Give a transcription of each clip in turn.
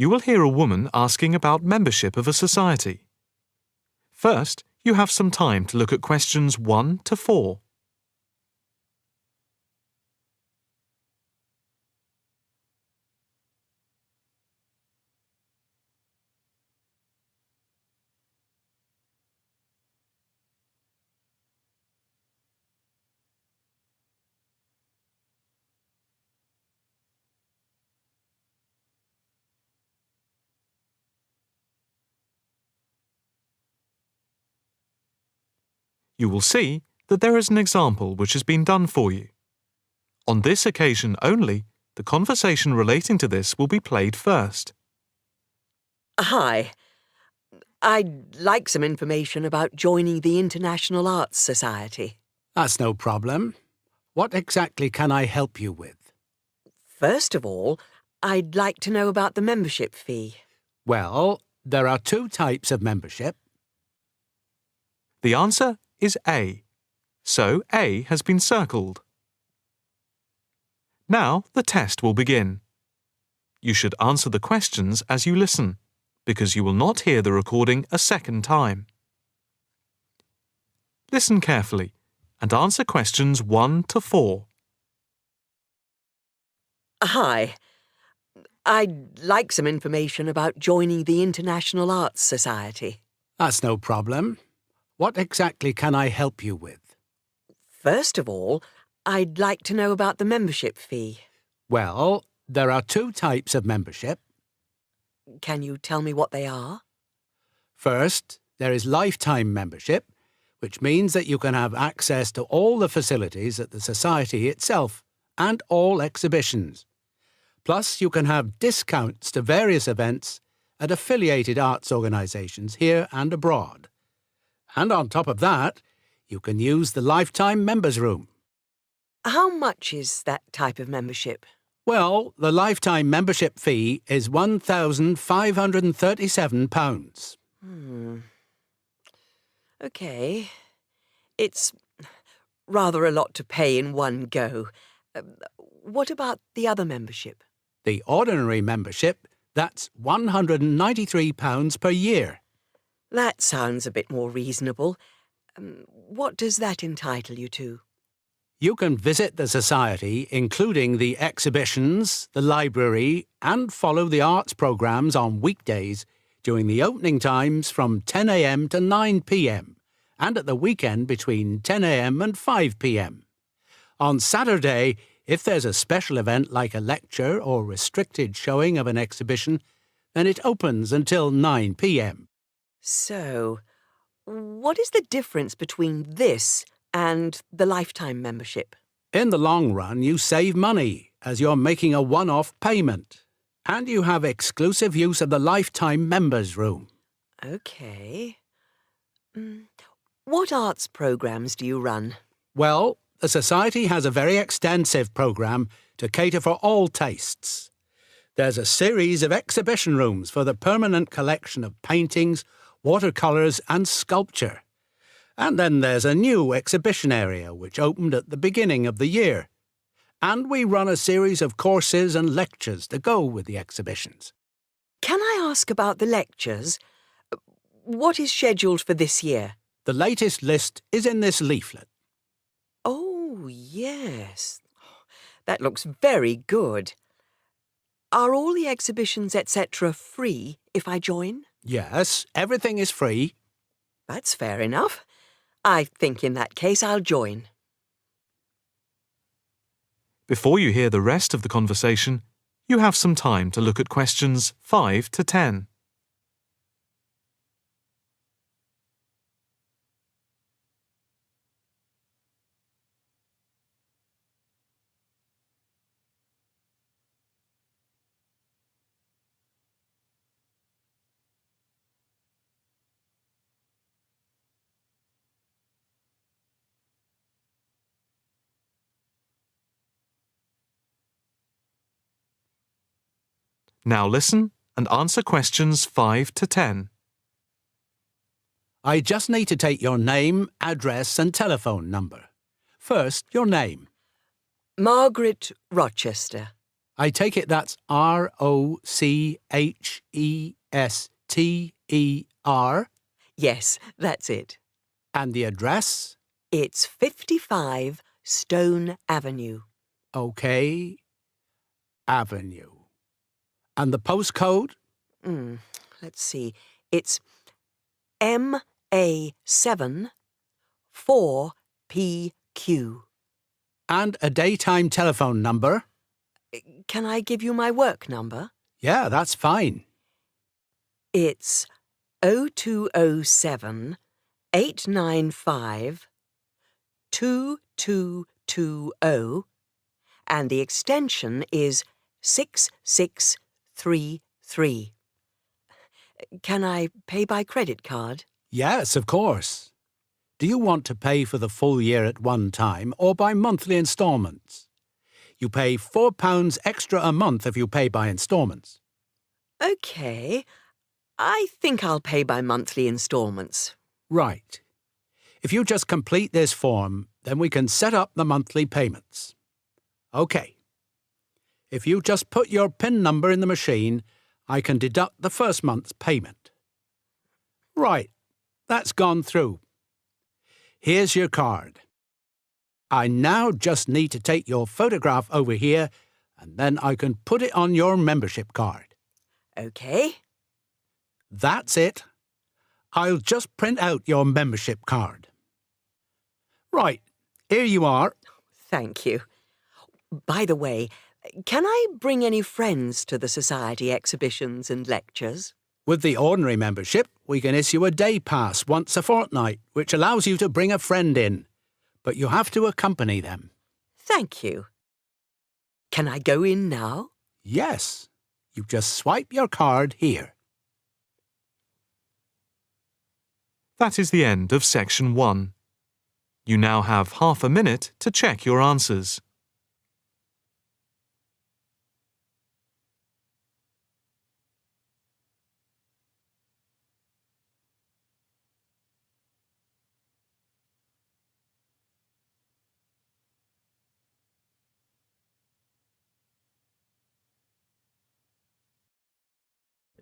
You will hear a woman asking about membership of a society. First, you have some time to look at questions 1 to 4. You will see that there is an example which has been done for you. On this occasion only, the conversation relating to this will be played first. Hi. I'd like some information about joining the International Arts Society. That's no problem. What exactly can I help you with? First of all, I'd like to know about the membership fee. Well, there are 2 types of membership. The answer is A. So A has been circled. Now the test will begin. You should answer the questions as you listen, because you will not hear the recording a second time. Listen carefully and answer questions 1 to 4. Hi. I'd like some information about joining the International Arts Society. That's no problem. What exactly can I help you with? First of all, I'd like to know about the membership fee. Well, there are 2 types of membership. Can you tell me what they are? First, there is lifetime membership, which means that you can have access to all the facilities at the Society itself and all exhibitions. Plus, you can have discounts to various events at affiliated arts organisations here and abroad. And on top of that, you can use the Lifetime Members Room. How much is that type of membership? Well, the lifetime membership fee is £1,537. OK. It's rather a lot to pay in one go. What about the other membership? The ordinary membership, that's £193 per year. That sounds a bit more reasonable. What does that entitle you to? You can visit the Society, including the exhibitions, the library, and follow the arts programmes on weekdays during the opening times from 10 a.m. to 9 p.m. and at the weekend between 10 a.m. and 5 p.m. On Saturday, if there's a special event like a lecture or restricted showing of an exhibition, then it opens until 9 p.m. So, what is the difference between this and the lifetime membership? In the long run, you save money as you're making a one-off payment. And you have exclusive use of the Lifetime Members Room. OK. What arts programmes do you run? Well, the Society has a very extensive programme to cater for all tastes. There's a series of exhibition rooms for the permanent collection of paintings, watercolours and sculpture. And then there's a new exhibition area which opened at the beginning of the year. And we run a series of courses and lectures to go with the exhibitions. Can I ask about the lectures? What is scheduled for this year? The latest list is in this leaflet. Oh, yes. That looks very good. Are all the exhibitions, etc., free if I join? Yes, everything is free. That's fair enough. I think in that case I'll join. Before you hear the rest of the conversation, you have some time to look at questions 5 to 10. Now listen and answer questions 5 to 10. I just need to take your name, address and telephone number. First, your name. Margaret Rochester. I take it that's Rochester. Yes, that's it. And the address? It's 55 Stone Avenue. OK. Avenue. And the postcode? Let's see. It's MA7 4PQ. And a daytime telephone number? Can I give you my work number? Yeah, that's fine. It's 0207 895 2220, and the extension is 6633. Can I pay by credit card? Yes, of course. Do you want to pay for the full year at one time or by monthly instalments? You pay £4 extra a month if you pay by instalments. OK. I think I'll pay by monthly instalments. Right. If you just complete this form, then we can set up the monthly payments. OK. If you just put your PIN number in the machine, I can deduct the first month's payment. Right. That's gone through. Here's your card. I now just need to take your photograph over here, and then I can put it on your membership card. OK. That's it. I'll just print out your membership card. Right, here you are. Thank you. By the way, can I bring any friends to the Society exhibitions and lectures? With the ordinary membership, we can issue a day pass once a fortnight, which allows you to bring a friend in. But you have to accompany them. Thank you. Can I go in now? Yes. You just swipe your card here. That is the end of section 1. You now have half a minute to check your answers.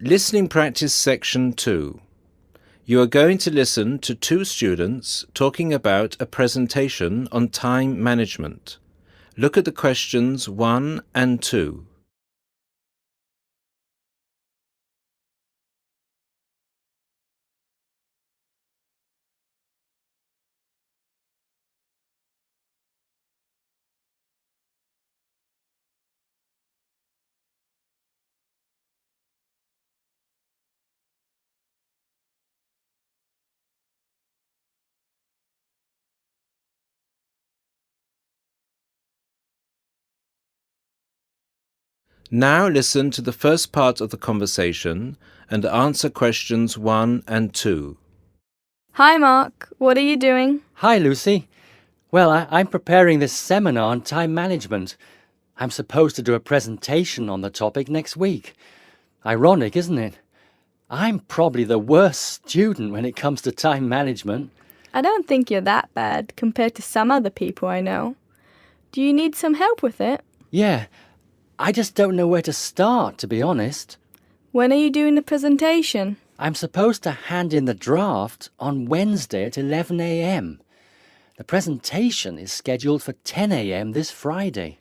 Listening practice section 2. You are going to listen to 2 students talking about a presentation on time management. Look at the questions 1 and 2. Now listen to the first part of the conversation and answer questions 1 and 2. Hi, Mark. What are you doing? Hi, Lucy. Well, I'm preparing this seminar on time management. I'm supposed to do a presentation on the topic next week. Ironic, isn't it? I'm probably the worst student when it comes to time management. I don't think you're that bad compared to some other people I know. Do you need some help with it? Yeah, I just don't know where to start, to be honest. When are you doing the presentation? I'm supposed to hand in the draft on Wednesday at 11 a.m. The presentation is scheduled for 10 a.m. this Friday.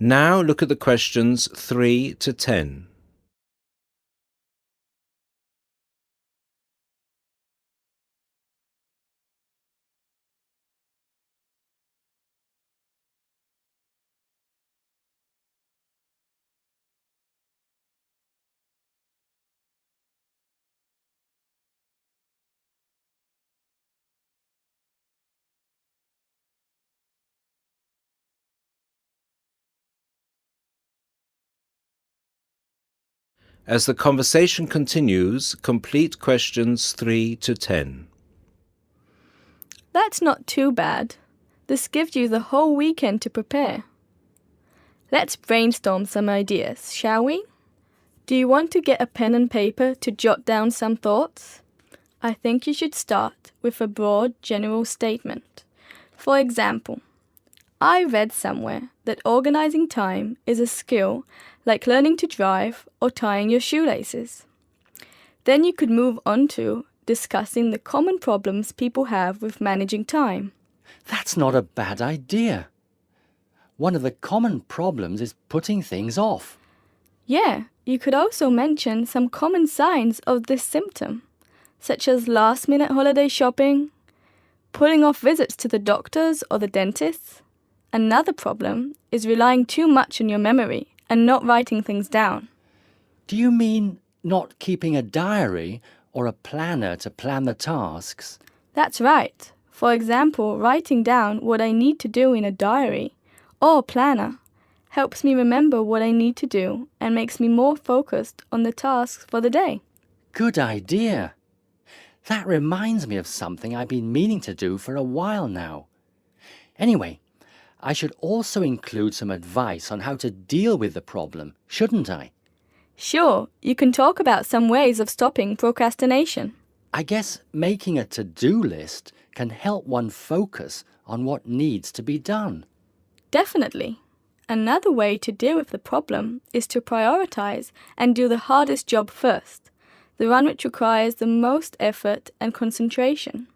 Now look at the questions 3 to 10. As the conversation continues, complete questions 3 to 10. That's not too bad. This gives you the whole weekend to prepare. Let's brainstorm some ideas, shall we? Do you want to get a pen and paper to jot down some thoughts? I think you should start with a broad general statement. For example, I read somewhere that organizing time is a skill like learning to drive or tying your shoelaces. Then you could move on to discussing the common problems people have with managing time. That's not a bad idea. One of the common problems is putting things off. Yeah, you could also mention some common signs of this symptom, such as last-minute holiday shopping, putting off visits to the doctors or the dentist. Another problem is relying too much on your memory and not writing things down. Do you mean not keeping a diary or a planner to plan the tasks? That's right. For example, writing down what I need to do in a diary or planner helps me remember what I need to do and makes me more focused on the tasks for the day. Good idea. That reminds me of something I've been meaning to do for a while now. Anyway, I should also include some advice on how to deal with the problem, shouldn't I? Sure, you can talk about some ways of stopping procrastination. I guess making a to-do list can help one focus on what needs to be done. Definitely. Another way to deal with the problem is to prioritize and do the hardest job first, the one which requires the most effort and concentration.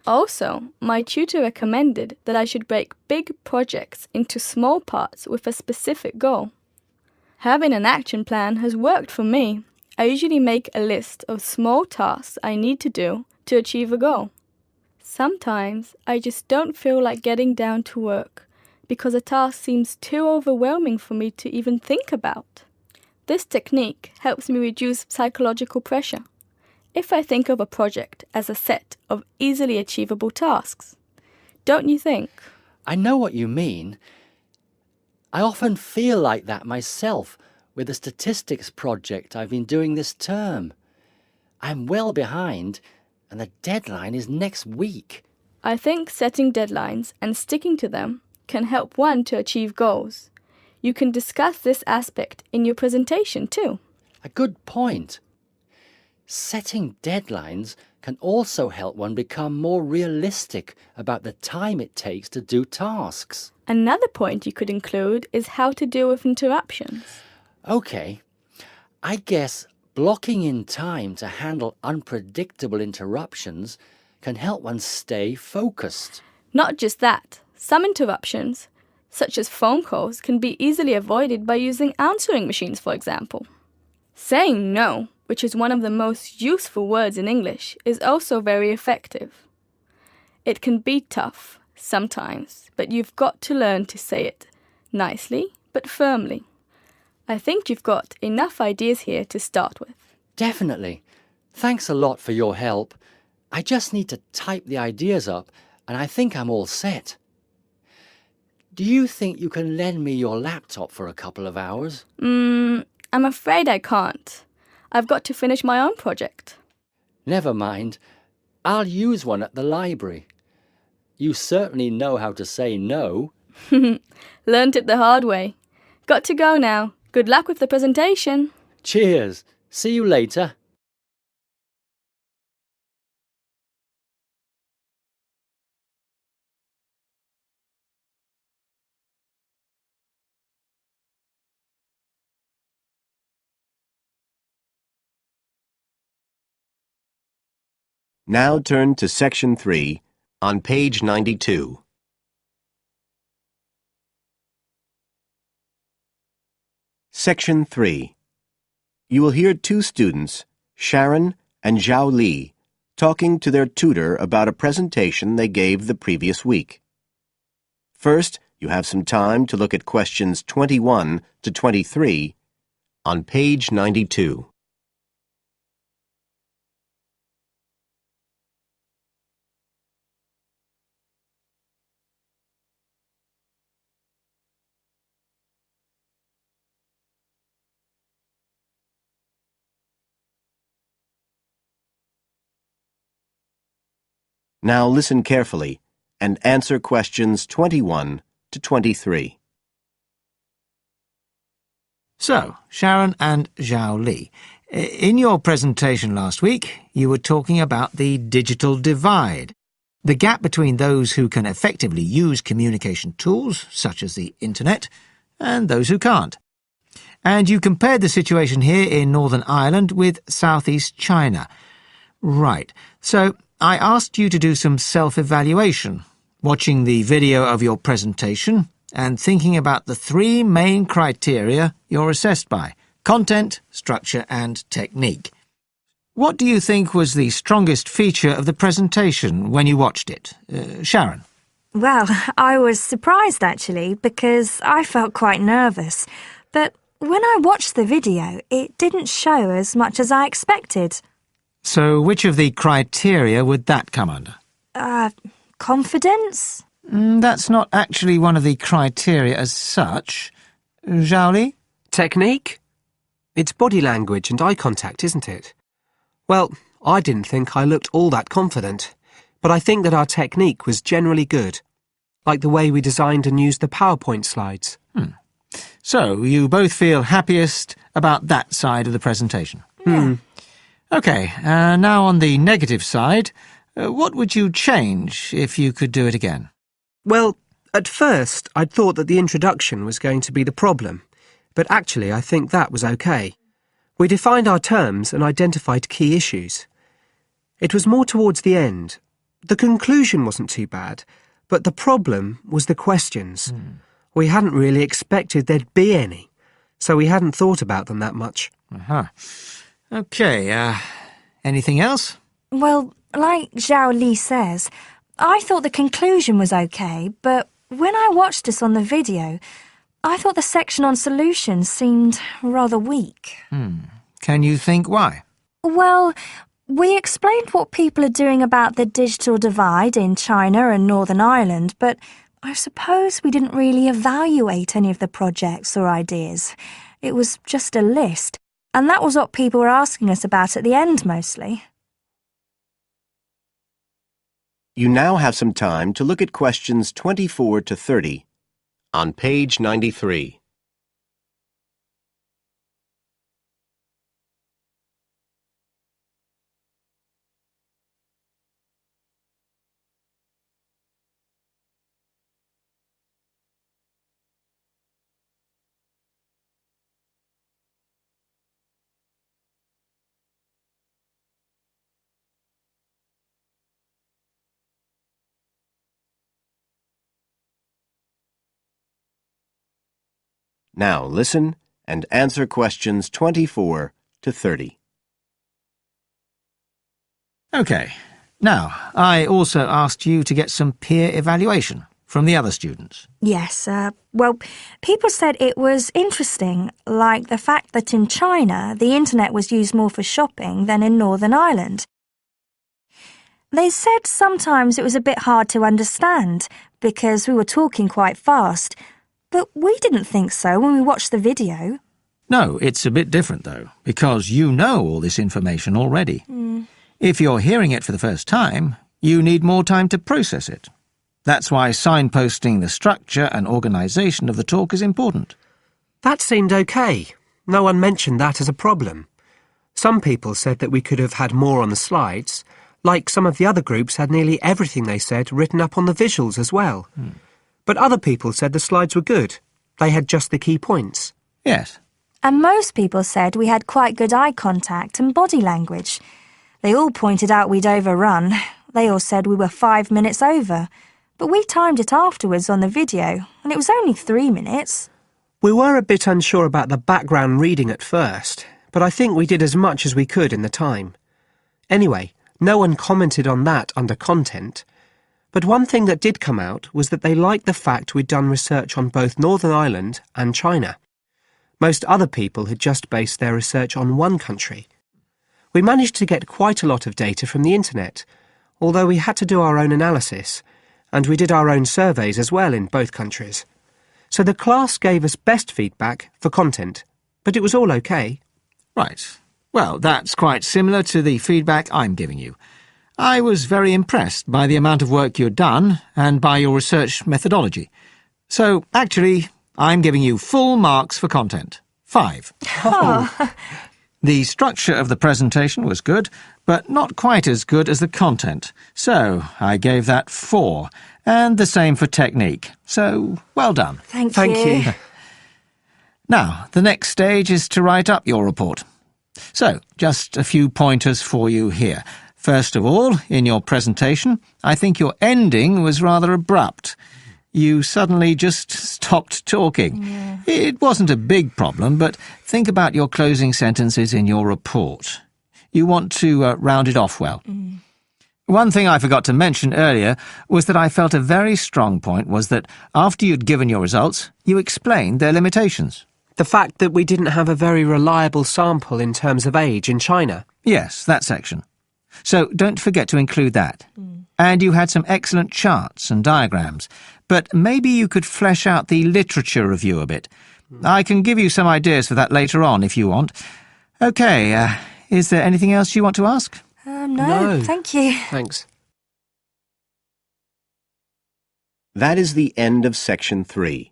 Also, my tutor recommended that I should break big projects into small parts with a specific goal. Having an action plan has worked for me. I usually make a list of small tasks I need to do to achieve a goal. Sometimes I just don't feel like getting down to work because a task seems too overwhelming for me to even think about. This technique helps me reduce psychological pressure if I think of a project as a set of easily achievable tasks. Don't you think? I know what you mean. I often feel like that myself with the statistics project I've been doing this term. I'm well behind, and the deadline is next week. I think setting deadlines and sticking to them can help one to achieve goals. You can discuss this aspect in your presentation too. A good point. Setting deadlines can also help one become more realistic about the time it takes to do tasks. Another point you could include is how to deal with interruptions. Okay, I guess blocking in time to handle unpredictable interruptions can help one stay focused. Not just that, some interruptions, such as phone calls, can be easily avoided by using answering machines, for example. Saying no, which is one of the most useful words in English, is also very effective. It can be tough sometimes, but you've got to learn to say it nicely but firmly. I think you've got enough ideas here to start with. Definitely. Thanks a lot for your help. I just need to type the ideas up and I think I'm all set. Do you think you can lend me your laptop for a couple of hours? I'm afraid I can't. I've got to finish my own project. Never mind. I'll use one at the library. You certainly know how to say no. Learned it the hard way. Got to go now. Good luck with the presentation. Cheers. See you later. Now turn to Section 3 on page 92. Section 3. You will hear two students, Sharon and Zhao Li, talking to their tutor about a presentation they gave the previous week. First, you have some time to look at questions 21 to 23 on page 92. Now listen carefully and answer questions 21 to 23. So, Sharon and Zhao Li, in your presentation last week, you were talking about the digital divide. the gap between those who can effectively use communication tools, such as the internet, and those who can't. And you compared the situation here in Northern Ireland with southeast China. Right. So I asked you to do some self-evaluation, watching the video of your presentation and thinking about the three main criteria you're assessed by: content, structure and technique. What do you think was the strongest feature of the presentation when you watched it? Sharon? Well, I was surprised actually, because I felt quite nervous. But when I watched the video, it didn't show as much as I expected. So which of the criteria would that come under? Confidence? That's not actually one of the criteria as such. Zhao Li? Technique? It's body language and eye contact, isn't it? Well, I didn't think I looked all that confident, but I think that our technique was generally good, like the way we designed and used the PowerPoint slides. So you both feel happiest about that side of the presentation? Yeah. OK, now on the negative side, what would you change if you could do it again? Well, at first I'd thought that the introduction was going to be the problem, but actually I think that was okay. We defined our terms and identified key issues. It was more towards the end. The conclusion wasn't too bad, but the problem was the questions. We hadn't really expected there'd be any, so we hadn't thought about them that much. OK, anything else? Well, like Zhao Li says, I thought the conclusion was okay, but when I watched this on the video, I thought the section on solutions seemed rather weak. Can you think why? Well, we explained what people are doing about the digital divide in China and Northern Ireland, but I suppose we didn't really evaluate any of the projects or ideas. It was just a list, and that was what people were asking us about at the end mostly. You now have some time to look at questions 24 to 30 on page 93. Now listen and answer questions 24 to 30. OK. Now, I also asked you to get some peer evaluation from the other students. Yes, well, people said it was interesting, like the fact that in China the internet was used more for shopping than in Northern Ireland. They said sometimes it was a bit hard to understand because we were talking quite fast, but we didn't think so when we watched the video. No, it's a bit different, though, because you know all this information already. If you're hearing it for the first time, you need more time to process it. That's why signposting the structure and organisation of the talk is important. That seemed okay. No one mentioned that as a problem. Some people said that we could have had more on the slides, like some of the other groups had nearly everything they said written up on the visuals as well. But other people said the slides were good. They had just the key points. Yes. And most people said we had quite good eye contact and body language. They all pointed out we'd overrun. They all said we were 5 minutes over. But we timed it afterwards on the video, and it was only 3 minutes. We were a bit unsure about the background reading at first, but I think we did as much as we could in the time. Anyway, no one commented on that under content. But one thing that did come out was that they liked the fact we'd done research on both Northern Ireland and China. Most other people had just based their research on one country. We managed to get quite a lot of data from the internet, although we had to do our own analysis, and we did our own surveys as well in both countries. So the class gave us best feedback for content, but it was all okay. Right. Well, that's quite similar to the feedback I'm giving you. I was very impressed by the amount of work you'd done and by your research methodology. So, actually, I'm giving you full marks for content. 5. The structure of the presentation was good, but not quite as good as the content, so I gave that 4, and the same for technique. So, well done. Thank you. Now, the next stage is to write up your report. So, just a few pointers for you here. First of all, in your presentation, I think your ending was rather abrupt. You suddenly just stopped talking. Yeah. It wasn't a big problem, but think about your closing sentences in your report. You want to round it off well. One thing I forgot to mention earlier was that I felt a very strong point was that after you'd given your results, you explained their limitations. The fact that we didn't have a very reliable sample in terms of age in China. Yes, that section. So don't forget to include that. And you had some excellent charts and diagrams, but maybe you could flesh out the literature review a bit. I can give you some ideas for that later on if you want. OK, is there anything else you want to ask? No, thank you. Thanks. That is the end of section 3.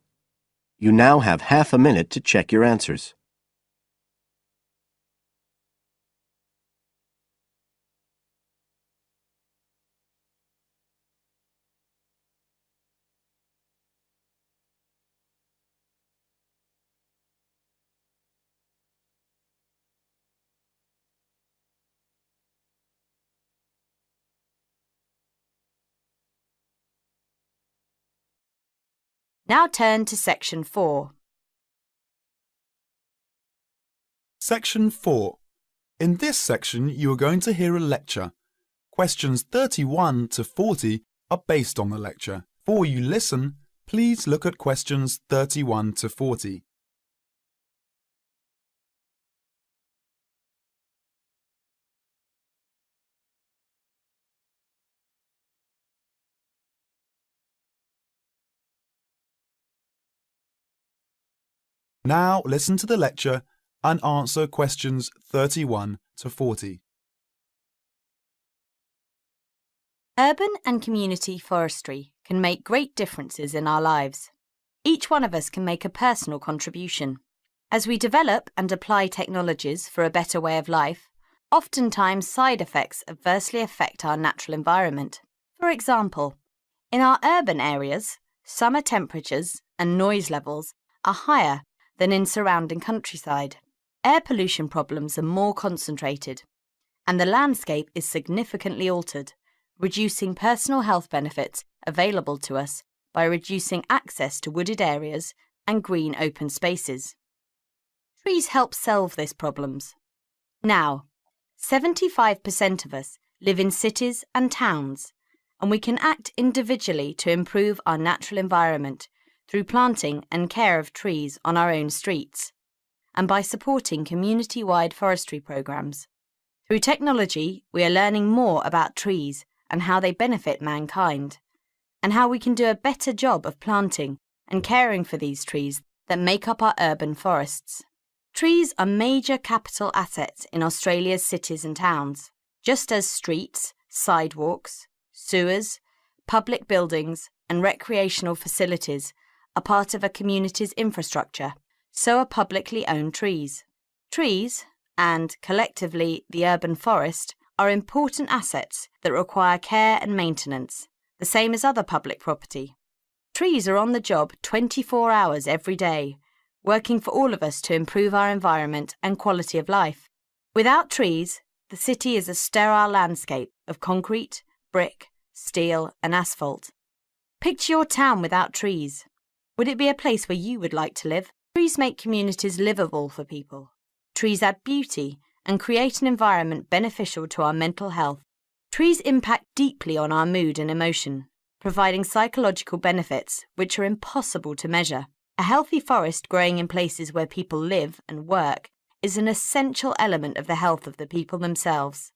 You now have half a minute to check your answers. Now turn to section 4. Section 4. In this section, you are going to hear a lecture. Questions 31 to 40 are based on the lecture. Before you listen, please look at questions 31 to 40. Now listen to the lecture and answer questions 31 to 40. Urban and community forestry can make great differences in our lives. Each one of us can make a personal contribution. As we develop and apply technologies for a better way of life, oftentimes side effects adversely affect our natural environment. For example, in our urban areas, summer temperatures and noise levels are higher than in surrounding countryside. Air pollution problems are more concentrated, and the landscape is significantly altered, reducing personal health benefits available to us by reducing access to wooded areas and green open spaces. Trees help solve these problems. Now, 75% of us live in cities and towns, and we can act individually to improve our natural environment through planting and care of trees on our own streets, and by supporting community-wide forestry programs. Through technology, we are learning more about trees and how they benefit mankind, and how we can do a better job of planting and caring for these trees that make up our urban forests. Trees are major capital assets in Australia's cities and towns, just as streets, sidewalks, sewers, public buildings and recreational facilities are part of a community's infrastructure, so are publicly owned trees. Trees, and collectively the urban forest, are important assets that require care and maintenance, the same as other public property. Trees are on the job 24 hours every day, working for all of us to improve our environment and quality of life. Without trees, the city is a sterile landscape of concrete, brick, steel and asphalt. Picture your town without trees. Would it be a place where you would like to live? Trees make communities livable for people. Trees add beauty and create an environment beneficial to our mental health. Trees impact deeply on our mood and emotion, providing psychological benefits which are impossible to measure. A healthy forest growing in places where people live and work is an essential element of the health of the people themselves.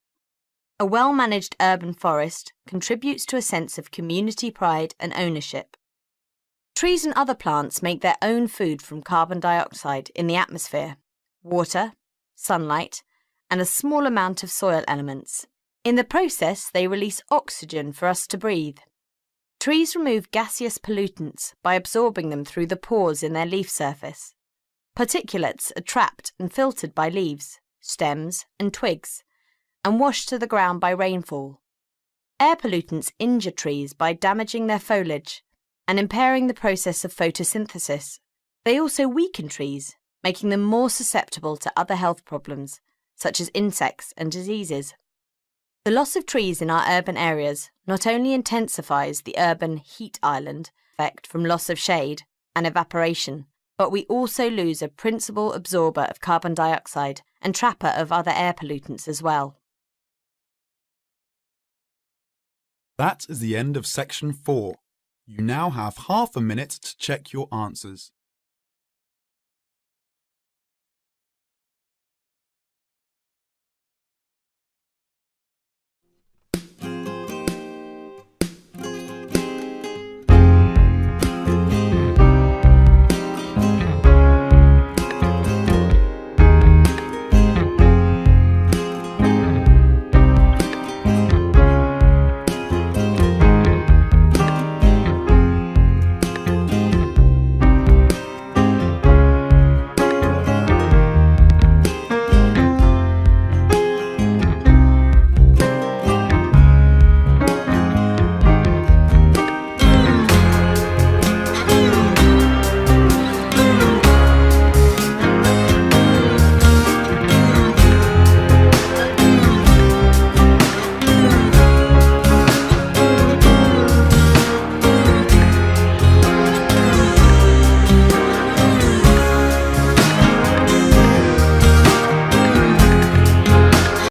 A well-managed urban forest contributes to a sense of community pride and ownership. Trees and other plants make their own food from carbon dioxide in the atmosphere, water, sunlight, and a small amount of soil elements. In the process, they release oxygen for us to breathe. Trees remove gaseous pollutants by absorbing them through the pores in their leaf surface. Particulates are trapped and filtered by leaves, stems, and twigs, and washed to the ground by rainfall. Air pollutants injure trees by damaging their foliage and impairing the process of photosynthesis. They also weaken trees, making them more susceptible to other health problems, such as insects and diseases. The loss of trees in our urban areas not only intensifies the urban heat island effect from loss of shade and evaporation, but we also lose a principal absorber of carbon dioxide and trapper of other air pollutants as well. That is the end of section 4. You now have half a minute to check your answers.